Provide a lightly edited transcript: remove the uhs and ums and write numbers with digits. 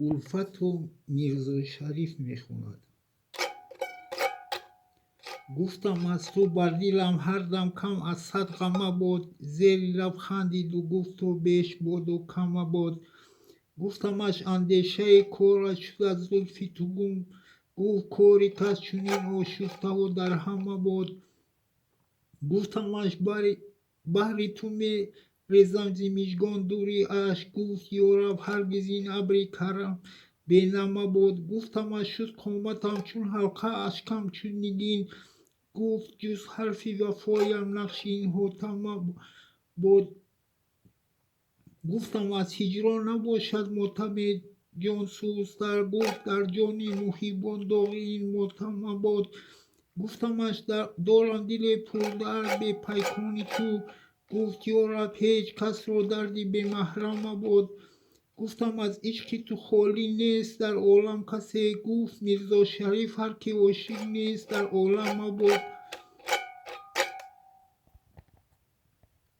الفت و میرزا شریف میخوند. گفتم از تو بر دیلم هر دم کم از 100 غم مباد. زیر لب خندید و گفت تو بیش باد و کم مباد. گفتمش اندیشه کارت شد از زلفی تو گم. گفت کاریت از چنین آشفته و در هم مباد. گفتمش بهر تو می ریزم ز مژگان دوری اشک. گفت یارب هرگز این ابر کرم بینم مباد. گفتمش شد قامتم چون حلقه اشکم چون نگین. گفت جز حرف وفایم نقش این حاتم مباد. گفتم از هجران نباشد ماتم جان سوزتر. گفت در جان محیبان داغ این ماتم مباد. گفتمش دارم دل پردرد به پیکان تو. گفت یارب هیچ کس را دردی به محرم مباد. گفتم از عشق تو خالی نیست در عالم کسی. گفت میرزا شریف هر که عاشق نیست در عالم مباد.